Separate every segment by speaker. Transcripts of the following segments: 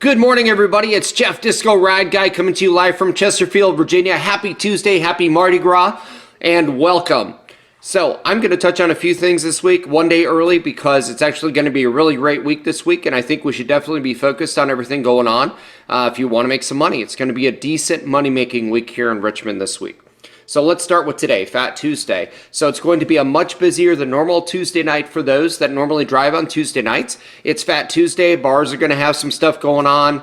Speaker 1: Good morning, everybody. It's Jeff Disco Ride Guy coming to you live from Chesterfield, Virginia. Happy Tuesday, happy Mardi Gras, and welcome. So I'm going to touch on a few things this week, one day early, because it's actually going to be a really great week this week, and I think we should definitely be focused on everything going on if you want to make some money. It's going to be a decent money-making week here in Richmond this week. So let's start with today, Fat Tuesday. So it's going to be a much busier than normal Tuesday night for those that normally drive on Tuesday nights. It's Fat Tuesday. Bars are going to have some stuff going on.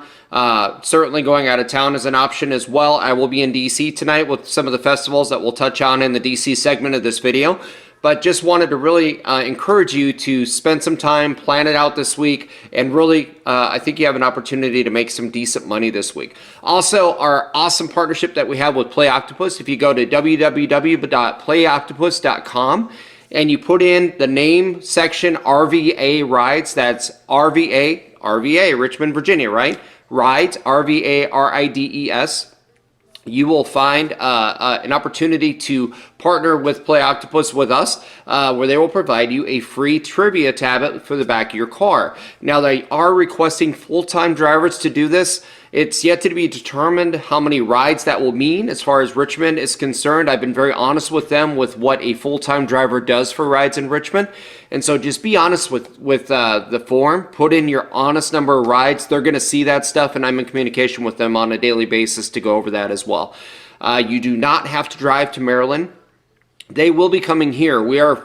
Speaker 1: Certainly going out of town is an option as well. I will be in DC tonight with some of the festivals that we'll touch on in the DC segment of this video. But just wanted to really encourage you to spend some time, plan it out this week, and really, I think you have an opportunity to make some decent money this week. Also, our awesome partnership that we have with Play Octopus. If you go to www.playoctopus.com and you put in the name section RVA Rides, that's RVA, Richmond, Virginia, right? Rides, RVA, you will find an opportunity to partner with Play Octopus with us, where they will provide you a free trivia tablet for the back of your car. Now, they are requesting full-time drivers to do this. It's yet to be determined how many rides that will mean as far as Richmond is concerned. I've been very honest with them with what a full-time driver does for rides in Richmond. And so just be honest with the form. Put in your honest number of rides. They're going to see that stuff, and I'm in communication with them on a daily basis to go over that as well. You do not have to drive to Maryland. They will be coming here. We are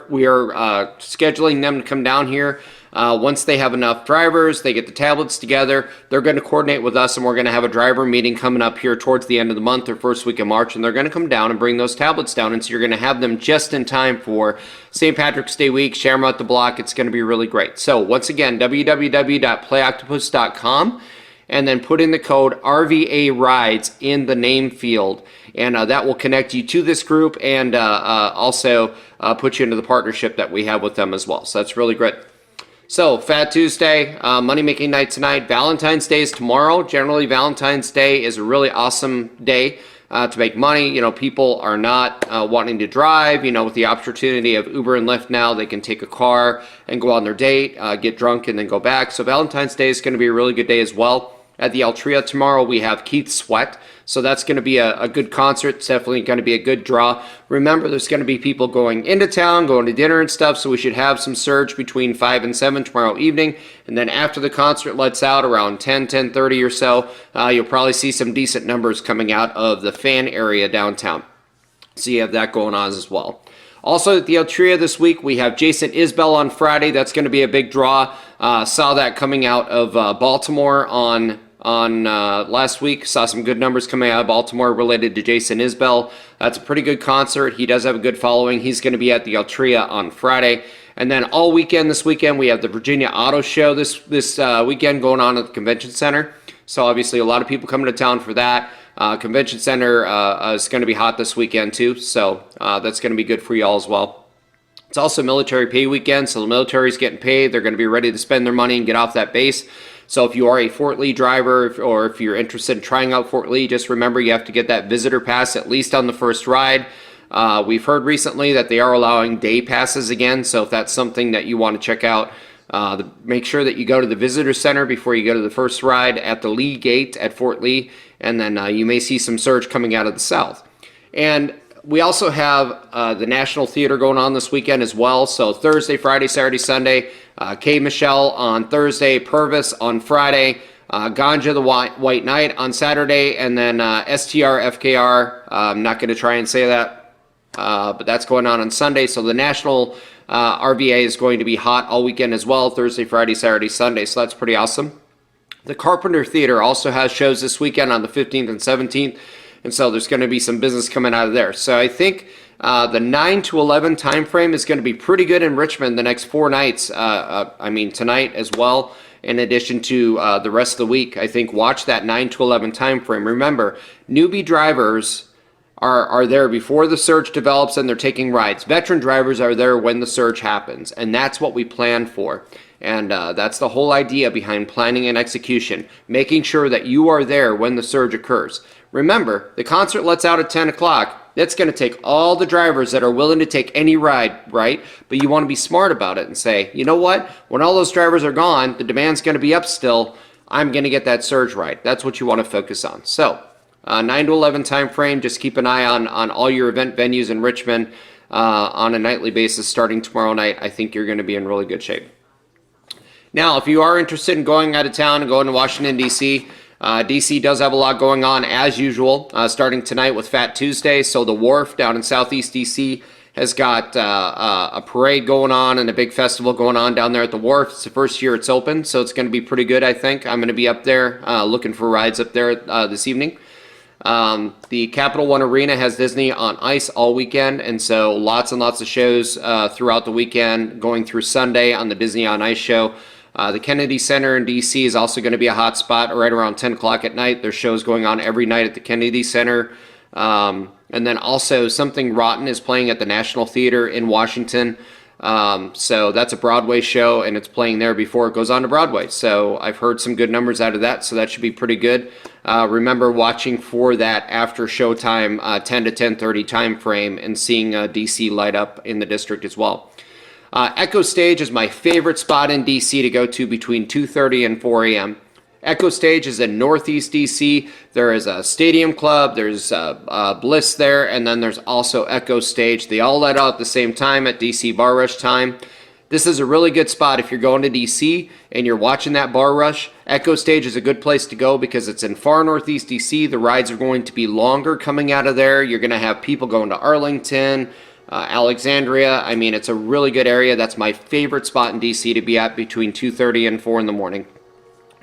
Speaker 1: scheduling them to come down here. Once they have enough drivers, they get the tablets together, they're going to coordinate with us, and we're going to have a driver meeting coming up here towards the end of the month or first week of March, and they're going to come down and bring those tablets down, and so you're going to have them just in time for St. Patrick's Day week. Share them out the block. It's going to be really great. So once again, www.playoctopus.com, and then put in the code RVA Rides in the name field, and that will connect you to this group and also put you into the partnership that we have with them as well. So that's really great. So, Fat Tuesday, money-making night tonight. Valentine's Day is tomorrow. Generally, Valentine's Day is a really awesome day to make money. You know, people are not wanting to drive. You know, with the opportunity of Uber and Lyft now, they can take a car and go on their date, get drunk, and then go back. So, Valentine's Day is going to be a really good day as well. At the Altria tomorrow, we have Keith Sweat. So that's going to be a good concert. It's definitely going to be a good draw. Remember, there's going to be people going into town, going to dinner and stuff, so we should have some surge between 5 and 7 tomorrow evening. And then after the concert lets out around 10:30 or so, you'll probably see some decent numbers coming out of the fan area downtown. So you have that going on as well. Also at the Altria this week, we have Jason Isbell on Friday. That's going to be a big draw. Saw that coming out of Baltimore on last week. Saw some good numbers coming out of Baltimore related to Jason Isbell. That's a pretty good concert. He does have a good following. He's going to be at the Altria on Friday. And then all weekend this weekend, we have the Virginia Auto Show this weekend going on at the Convention Center. So obviously a lot of people coming to town for that. Convention Center is going to be hot this weekend too. So that's going to be good for you all as well. It's also military pay weekend, so the military's getting paid. They're going to be ready to spend their money and get off that base. So if you are a Fort Lee driver, or if you're interested in trying out Fort Lee, just remember you have to get that visitor pass at least on the first ride. We've heard recently that they are allowing day passes again, so if that's something that you want to check out, make sure that you go to the visitor center before you go to the first ride at the Lee Gate at Fort Lee, and then you may see some surge coming out of the south. And we also have the National Theater going on this weekend as well. So Thursday, Friday, Saturday, Sunday, K. Michelle on Thursday, Purvis on Friday, Ganja the White Knight on Saturday, and then STR FKR. I'm not going to try and say that, but that's going on Sunday. So the National RVA is going to be hot all weekend as well, Thursday, Friday, Saturday, Sunday. So that's pretty awesome. The Carpenter Theater also has shows this weekend on the 15th and 17th. And so there's going to be some business coming out of there. So I think the 9 to 11 time frame is going to be pretty good in Richmond the next 4 nights. I mean, tonight as well, in addition to the rest of the week. I think watch that 9 to 11 time frame. Remember, newbie drivers are there before the surge develops and they're taking rides. Veteran drivers are there when the surge happens, and that's what we plan for. And that's the whole idea behind planning and execution, making sure that you are there when the surge occurs. Remember, the concert lets out at 10 o'clock. That's going to take all the drivers that are willing to take any ride, right? But you want to be smart about it and say, you know what? When all those drivers are gone, the demand's going to be up still. I'm going to get that surge ride. That's what you want to focus on. So 9 to 11 time frame. Just keep an eye on all your event venues in Richmond on a nightly basis starting tomorrow night. I think you're going to be in really good shape. Now, if you are interested in going out of town and going to Washington, D.C., D.C. does have a lot going on as usual, starting tonight with Fat Tuesday. So the Wharf down in Southeast D.C. has got a parade going on and a big festival going on down there at the Wharf. It's the first year it's open, so it's going to be pretty good, I think. I'm going to be up there looking for rides up there this evening. The Capital One Arena has Disney on Ice all weekend, and so lots and lots of shows throughout the weekend going through Sunday on the Disney on Ice show. The Kennedy Center in D.C. is also going to be a hot spot right around 10 o'clock at night. There's shows going on every night at the Kennedy Center. And then also Something Rotten is playing at the National Theater in Washington. So that's a Broadway show, and it's playing there before it goes on to Broadway. So I've heard some good numbers out of that, so that should be pretty good. Remember watching for that after showtime 10 to 10:30 time frame and seeing DC light up in the district as well. Echo Stage is my favorite spot in DC to go to between 2:30 and 4 a.m. Echo Stage is in Northeast DC. There is a Stadium Club, there's Bliss there, and then there's also Echo Stage. They all let out at the same time at DC Bar Rush time. This is a really good spot if you're going to DC and you're watching that bar rush. Echo Stage is a good place to go because it's in far Northeast DC. The rides are going to be longer coming out of there. You're going to have people going to Arlington, Alexandria. I mean, it's a really good area. That's my favorite spot in DC to be at between 2:30 and 4 in the morning.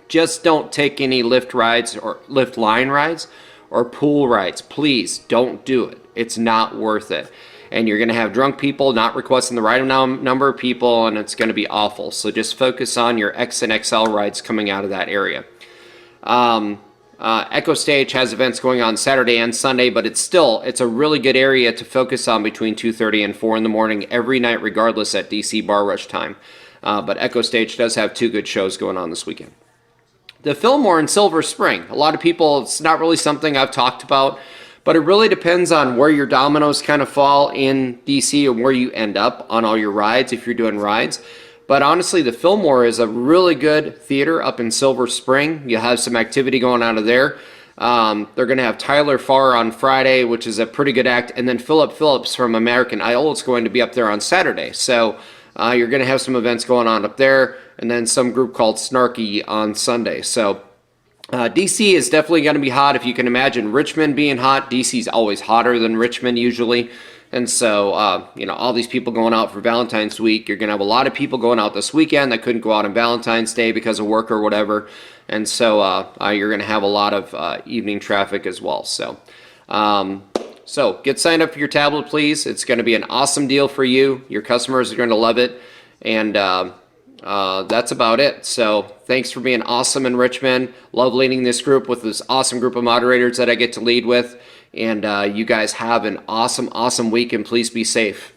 Speaker 1: Just don't take any lift rides or lift line rides or pool rides. Please don't do it. It's not worth it. And you're going to have drunk people not requesting the right number of people, and it's going to be awful. So just focus on your X and XL rides coming out of that area. Echo Stage has events going on Saturday and Sunday, but it's a really good area to focus on between 2:30 and 4 in the morning every night, regardless at DC Bar Rush time. But Echo Stage does have 2 good shows going on this weekend. The Fillmore in Silver Spring. A lot of people, it's not really something I've talked about, but it really depends on where your dominoes kind of fall in DC and where you end up on all your rides if you're doing rides. But honestly, the Fillmore is a really good theater up in Silver Spring. You have some activity going out of there. They're going to have Tyler Farr on Friday, which is a pretty good act, and then Philip Phillips from American Idol is going to be up there on Saturday. So you're going to have some events going on up there, and then some group called Snarky on Sunday. So DC is definitely going to be hot. If you can imagine Richmond being hot, DC is always hotter than Richmond usually. And so, all these people going out for Valentine's week, you're going to have a lot of people going out this weekend that couldn't go out on Valentine's Day because of work or whatever. And so you're going to have a lot of evening traffic as well. So get signed up for your tablet, please. It's going to be an awesome deal for you. Your customers are going to love it. And that's about it. So thanks for being awesome in Richmond. Love leading this group with this awesome group of moderators that I get to lead with. And you guys have an awesome, awesome week, and please be safe.